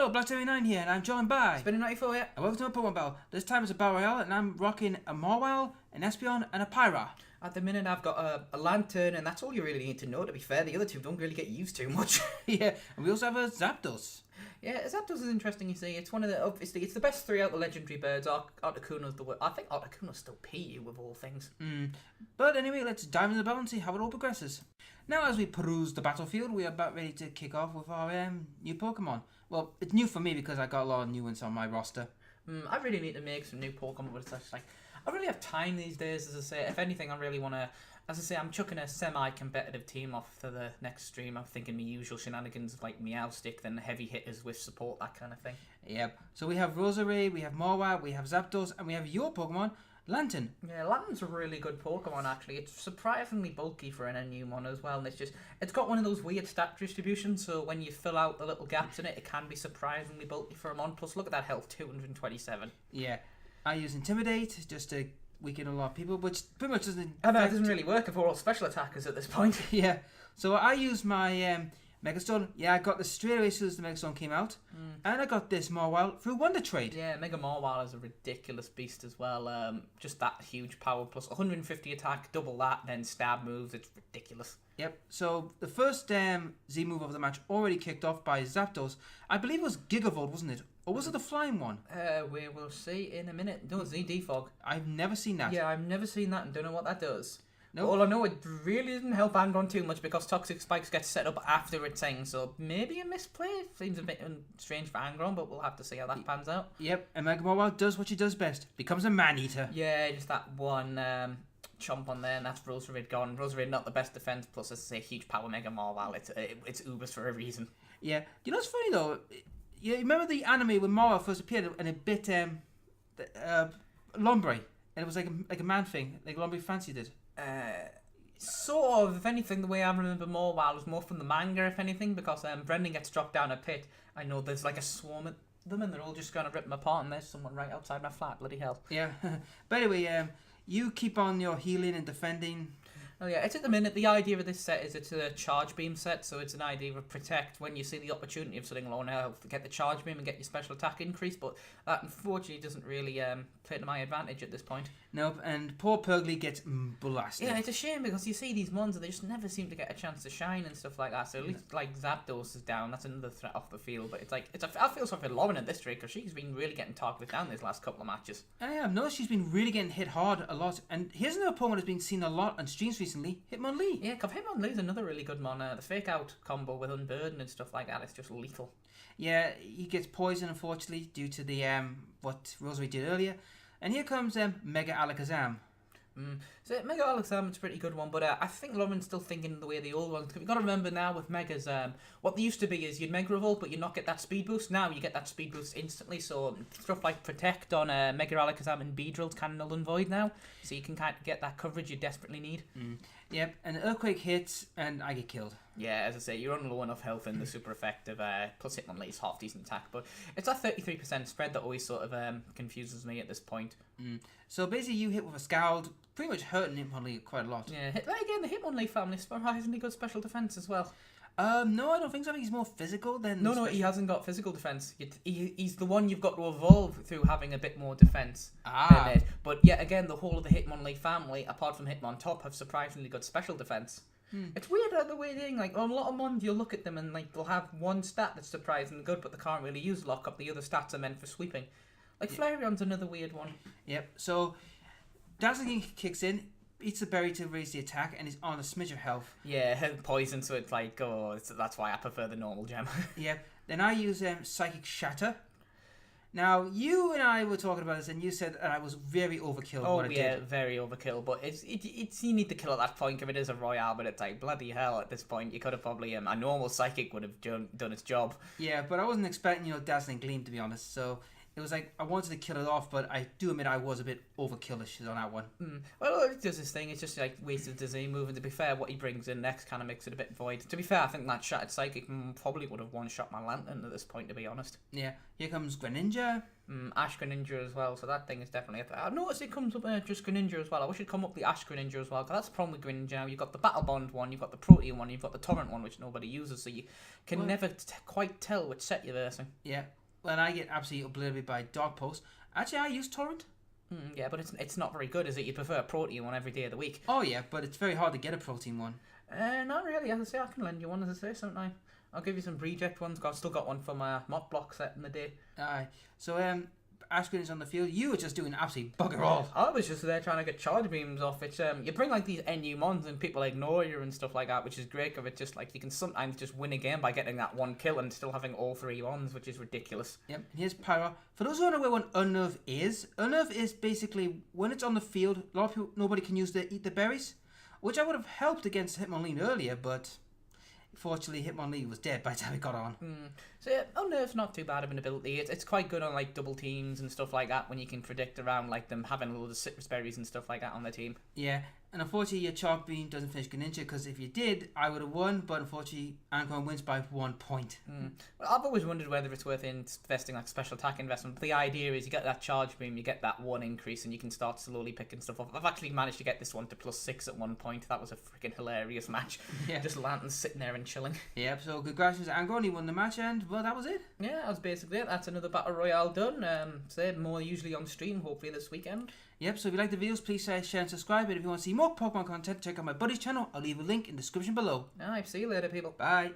Hello, Black79 here, and I'm joined by... Spinning94 here. And welcome to my Pokemon Battle. This time it's a Battle Royale, and I'm rocking a Mawile, an Espeon, and a Pyra. At the minute I've got a Lantern, and that's all you really need to know, to be fair. The other two don't really get used too much. Yeah, and we also have a Zapdos. Yeah, Zapdos is interesting, you see. It's one of the, obviously, it's the best three out of the legendary birds. Articuno's the I think Articuno's still PU of all things. But anyway, let's dive into the battle and see how it all progresses. Now, as we peruse the battlefield, we are about ready to kick off with our new Pokemon. Well, it's new for me because I got a lot of new ones on my roster. I really need to make some new Pokemon, but it's just like, I really have time these days, as I say. If anything, I really want to, as I say, I'm chucking a semi-competitive team off for the next stream. I'm thinking my usual shenanigans of like Meowstic, then heavy hitters with support, that kind of thing. Yep. So we have Roserade, we have Mawile, we have Zapdos, and we have your Pokemon, Lantern. Yeah, Lantern's a really good Pokemon, actually. It's surprisingly bulky for an NU one as well, and it's got one of those weird stat distributions, so when you fill out the little gaps in it, it can be surprisingly bulky for a mon. Plus, look at that health, 227. Yeah. I use Intimidate just to weaken a lot of people, which pretty much doesn't... I know, it doesn't really work if we're all special attackers at this point. Yeah. So I use my Megastone. Yeah, I got this straight away as soon as the Megastone came out. And I got this Mawile through Wonder Trade. Yeah, Mega Mawile is a ridiculous beast as well. Just that huge power, plus 150 attack, double that, then stab moves. It's ridiculous. Yep. So the first Z move of the match already kicked off by Zapdos. I believe it was Gigavolt, wasn't it? Or was it the flying one? We will see in a minute. No, Z-Defog. I've never seen that. Yeah, I've never seen that and don't know what that does. Nope. All I know, it really doesn't help Angron too much because Toxic Spikes get set up after it's thing, so maybe a misplay. Seems a bit strange for Angron, but we'll have to see how that pans out. Yep, and Mega Mawile does what she does best. Becomes a man-eater. Yeah, just that one chomp on there, and that's Roserade gone. Roserade not the best defense, plus it's a huge power Mega Mawile. It's Ubers for a reason. Yeah. You know what's funny, though? You remember the anime when Mawile first appeared and it bit Lombre, and it was like a man thing, like Lombre fancied it. Sort of, if anything, the way I remember Mawile was more from the manga, if anything, because Brendan gets dropped down a pit. I know there's like a swarm of them, and they're all just going to rip him apart, and there's someone right outside my flat, bloody hell. Yeah. But anyway, you keep on your healing and defending. Oh yeah, it's at the minute, the idea of this set is it's a charge beam set, so it's an idea of protect when you see the opportunity of something low now, get the charge beam and get your special attack increase, but that unfortunately doesn't really play to my advantage at this point. Nope, and poor Purgly gets blasted. Yeah, it's a shame because you see these ones and they just never seem to get a chance to shine and stuff like that, so at least like Zapdos is down, that's another threat off the field, but I feel sorry for Lauren at this rate because she's been really getting targeted down these last couple of matches. I've noticed she's been really getting hit hard a lot, and here's another Pokemon that's been seen a lot on streams recently, Hitmonlee. Yeah, because Hitmonlee's another really good mon. The fake out combo with Unburden and stuff like that, it's just lethal. Yeah, he gets poisoned unfortunately due to the what Roserade did earlier. And here comes Mega Alakazam. So Mega Alakazam is a pretty good one, but I think Lauren's still thinking the way the old ones. You've got to remember now with Megas, what they used to be is you'd Mega Revolt, but you not get that speed boost. Now you get that speed boost instantly, so stuff like Protect on Mega Alakazam and Beedrill's kind of null and void now, so you can kind of get that coverage you desperately need. Yep, and Earthquake hits, and I get killed. Yeah, as I say, you're on low enough health and the super effective, plus Hitmonlee's half decent attack, but it's that 33% spread that always sort of confuses me at this point. So basically you hit with a Scald, pretty much hurting Hitmonlee quite a lot. Yeah, again, the Hitmonlee family is surprisingly good special defense as well. No, I don't think so. I think he's more physical than... No, he hasn't got physical defense. He's the one you've got to evolve through having a bit more defense than it. But yet again, the whole of the Hitmonlee family, apart from Hitmontop, have surprisingly good special defense. It's weird the way thing, like on a lot of mons you'll look at them and like they'll have one stat that's surprisingly good, but they can't really use lockup. The other stats are meant for sweeping. Like Flareon's another weird one. Yep. So Dazzling kicks in, eats the berry to raise the attack, and is on a smidge of health. Yeah, poison, so it's like, that's why I prefer the normal gem. Yep. Then I use Psychic Shatter. Now, you and I were talking about this, and you said I was very overkill. Oh, yeah, very overkill. But it's you need to kill at that point if it is a Royale, but it's like, bloody hell, at this point, you could have probably, a normal Psychic would have done its job. Yeah, but I wasn't expecting, Dazzling Gleam, to be honest, so... it was like I wanted to kill it off, but I do admit I was a bit overkillish on that one. Well, it does this thing. It's just like wasted design move, and to be fair, what he brings in next kind of makes it a bit void. To be fair, I think that Shattered Psychic probably would have one-shot my Lantern at this point, to be honest. Yeah, here comes Greninja. Ash Greninja as well, so that thing is definitely... I've noticed it comes up just Greninja as well. I wish it'd come up the Ash Greninja as well, because that's the problem with Greninja. You've got the Battle Bond one, you've got the Protean one, you've got the Torrent one, which nobody uses, so you can never quite tell which set you're versing. Yeah, when I get absolutely obliterated by Dark Pulse. Actually, I use Torrent. Yeah, but it's not very good, is it? You prefer a Protean one every day of the week. Oh yeah, but it's very hard to get a Protein one. Not really. As I say, I can lend you one, as I say, something. I'll give you some reject ones. I've still got one from my Mott Block set in the day. Aye. So Ash Greninja's on the field. You were just doing absolutely bugger all. I was just there trying to get charge beams off. It's you bring like these NU mons and people ignore you and stuff like that, which is great. Of it, just like you can sometimes just win a game by getting that one kill and still having all 3 mons, which is ridiculous. Yep. Here's Pyra. For those who don't know what Unnerve is basically when it's on the field, a lot of people, nobody can use eat the berries, which I would have helped against Hitmonlee earlier, but fortunately Hitmonlee was dead by the time it got on. So yeah, Unnerve's not too bad of an ability. It's quite good on like double teams and stuff like that when you can predict around like them having a load of citrus berries and stuff like that on their team. Yeah, and unfortunately your Charge Beam doesn't finish Greninja, because if you did, I would have won, but unfortunately Angron wins by 1 point. Well, I've always wondered whether it's worth investing like special attack investment. But the idea is you get that Charge Beam, you get that 1 increase, and you can start slowly picking stuff up. I've actually managed to get this one to +6 at one point. That was a freaking hilarious match. Yeah. Just Lanterns sitting there and chilling. Yep, so congratulations to Angron, he won the match, and well, that was it. Yeah, that was basically it. That's another Battle Royale done. So more usually on stream, hopefully this weekend. Yep, so if you like the videos, please share and subscribe. And if you want to see more Pokemon content, check out my buddy's channel. I'll leave a link in the description below. Alright, see you later, people. Bye.